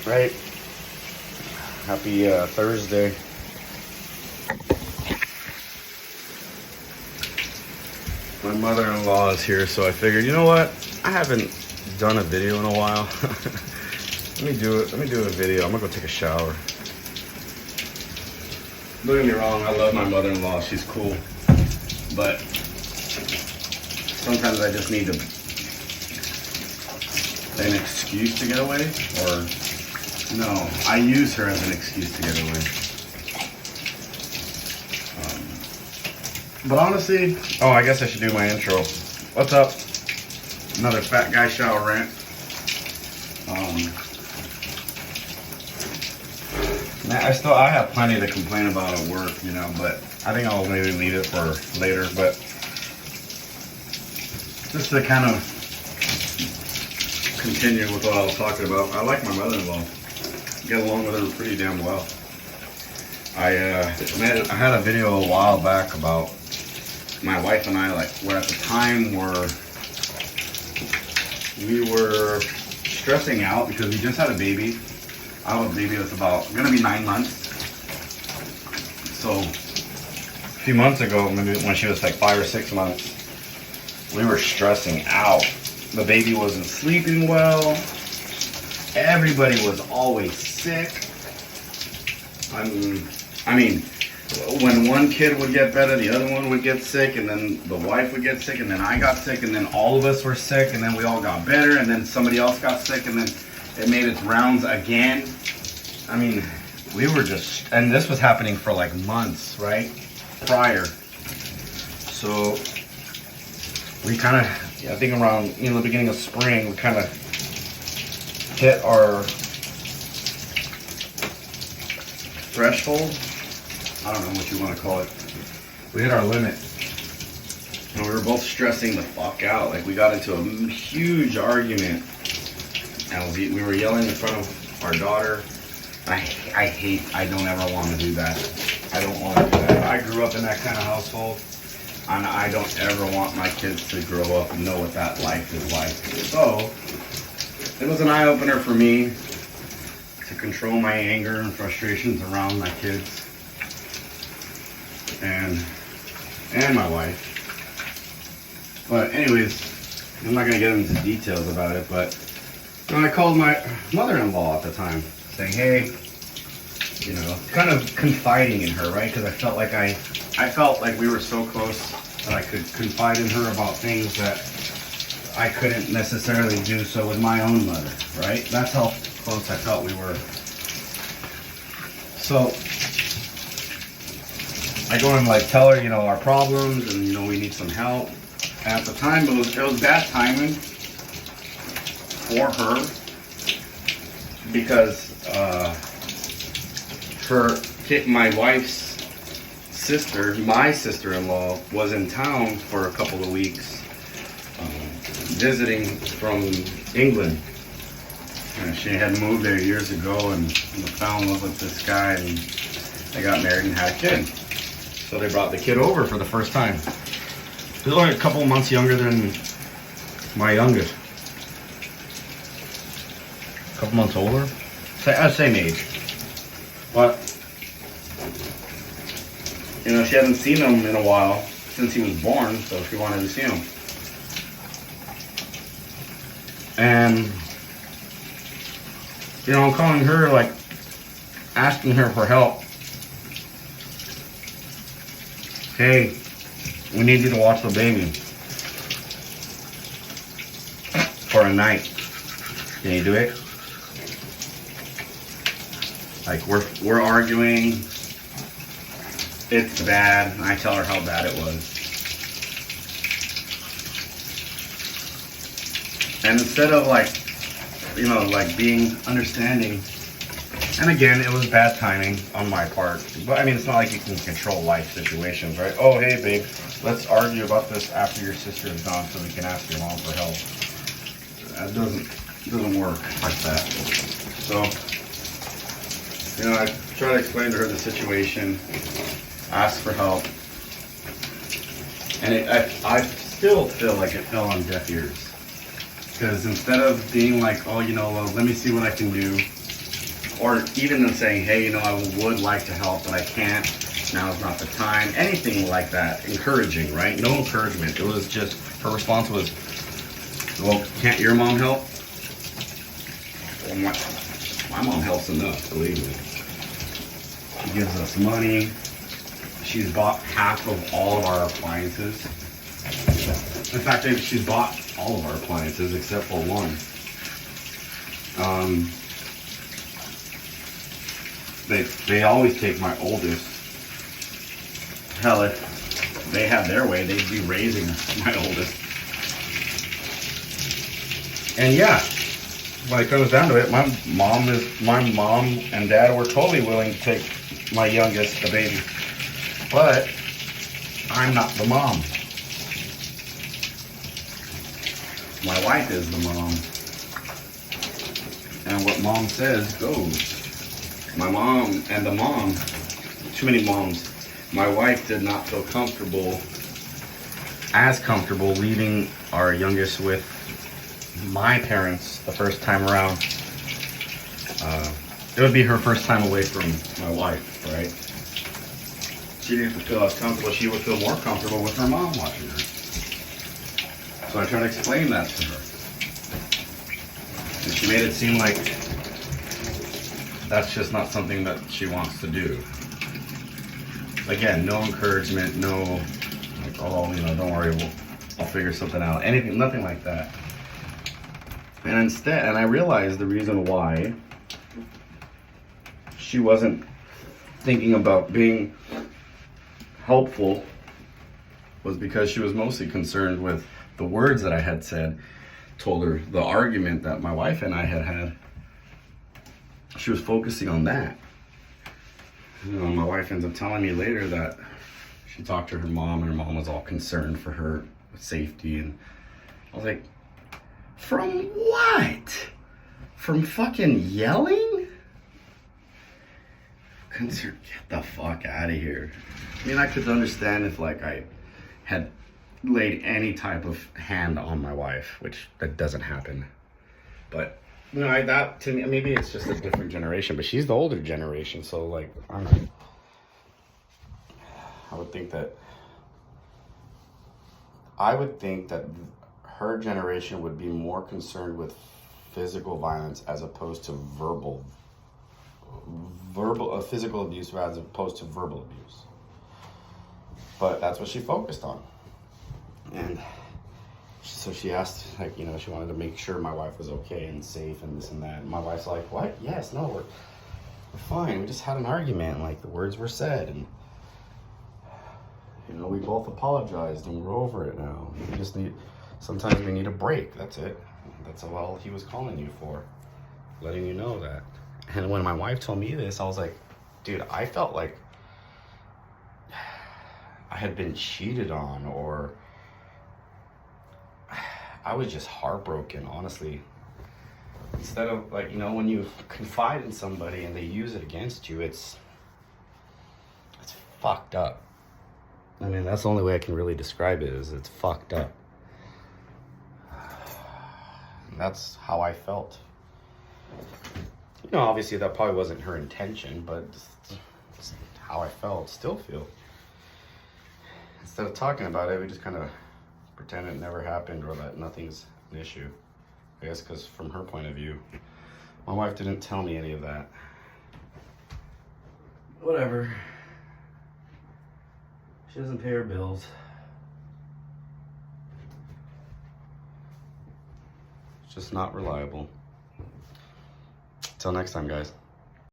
Right? Happy Thursday. My mother-in-law is here, so I figured, you know what? I haven't done a video in a while. Let me do it. Let me do a video. I'm gonna go take a shower. Don't get me wrong, I love my mother-in-law. She's cool. But sometimes I just need an excuse to get away, or no, I use her as an excuse to get away. But honestly, oh, I guess I should do my intro. What's up? Another fat guy shower rant. I have plenty to complain about at work, you know, but I think I'll maybe leave it for later. But just to kind of continue with what I was talking about, I like my mother-in-law. Get along with her pretty damn well. I had a video a while back about my wife and I, like, were at the time where we were stressing out because we just had a baby. I have a baby that's gonna be 9 months. So a few months ago, maybe when she was like 5 or 6 months, we were stressing out. The baby wasn't sleeping well. Everybody was always sick. I mean, when one kid would get better, the other one would get sick, and then the wife would get sick, and then I got sick, and then all of us were sick, and then we all got better, and then somebody else got sick, and then it made its rounds again. I mean, we were just, and this was happening for like months, right? Prior. So we kind of, I think around, the beginning of spring, we kind of hit our threshold. I don't know what you want to call it. We hit our limit. And we were both stressing the fuck out. Like, we got into a huge argument. And we were yelling in front of our daughter. I don't ever want to do that. I don't want to do that. I grew up in that kind of household. And I don't ever want my kids to grow up and know what that life is like. So, it was an eye-opener for me to control my anger and frustrations around my kids. And my wife. But anyways, I'm not going to get into details about it, but I called my mother-in-law at the time, saying, hey, kind of confiding in her, right? Because I felt like we were so close that I could confide in her about things that I couldn't necessarily do so with my own mother, right? That's how close I felt we were. So I go and like tell her, our problems, and we need some help. And at the time, it was bad timing for her because my wife's sister, my sister-in-law, was in town for a couple of weeks, visiting from England. And she had moved there years ago and fell in love with this guy, and they got married and had a kid. So they brought the kid over for the first time. He was only a couple months younger than my youngest. A couple months older. Same age. But, she hadn't seen him in a while since he was born, so she wanted to see him. And, I'm calling her, like, asking her for help. Hey, we need you to watch the baby for a night. Can you do it? Like, we're arguing. It's bad. I tell her how bad it was. And instead of being understanding, and again, it was bad timing on my part. But I mean, it's not like you can control life situations, right? Oh, hey, babe, let's argue about this after your sister is gone so we can ask your mom for help. That doesn't work like that. So, I try to explain to her the situation, ask for help, and I still feel like it fell on deaf ears. Because instead of being like, oh, well, let me see what I can do, Or even them saying, hey, you know, I would like to help, but I can't. Now's not the time. Anything like that. Encouraging, right? No encouragement. It was just, her response was, well, can't your mom help? Well, my mom helps enough, believe me. She gives us money. She's bought half of all of our appliances. In fact, she's bought all of our appliances except for one. They always take my oldest. Hell, if they had their way, they'd be raising my oldest. And yeah, when it comes down to it, my mom and dad were totally willing to take my youngest, the baby. But I'm not the mom. My wife is the mom. And what mom says goes. My mom and the mom, too many moms. My wife did not feel as comfortable leaving our youngest with my parents the first time around. It would be her first time away from my wife, right? She didn't feel as comfortable. She would feel more comfortable with her mom watching her. So I tried to explain that to her. And she made it seem like that's just not something that she wants to do. Again, no encouragement, no like, oh, you know, don't worry, I'll figure something out. Anything, nothing like that. And instead, and I realized the reason why she wasn't thinking about being helpful was because she was mostly concerned with the words that I had said, told her the argument that my wife and I had had. She was focusing on that. You know, my wife ends up telling me later that she talked to her mom and her mom was all concerned for her safety. And I was like, from what? From fucking yelling? Get the fuck out of here. I mean, I could understand if like I had laid any type of hand on my wife, which that doesn't happen. But you know, that to me, maybe it's just a different generation, but she's the older generation, so like, I don't know. I would think that her generation would be more concerned with physical violence as opposed to physical abuse as opposed to verbal abuse. But that's what she focused on. And so she asked, like, you know, she wanted to make sure my wife was okay and safe and this and that. And my wife's like, what? Yes, no, we're fine. We just had an argument. Like, the words were said. And, you know, we both apologized and we're over it now. Sometimes we need a break. That's it. That's all he was calling you for. Letting you know that. And when my wife told me this, I was like, dude, I felt like I had been cheated on, or I was just heartbroken, honestly. Instead of, like, you know, when you confide in somebody and they use it against you, it's fucked up. I mean, that's the only way I can really describe it, is it's fucked up. And that's how I felt. You know, obviously that probably wasn't her intention, but it's how I felt, still feel. Instead of talking about it, we just kind of pretend it never happened or that nothing's an issue. I guess because from her point of view, my wife didn't tell me any of that. Whatever. She doesn't pay her bills. It's just not reliable. Till next time, guys.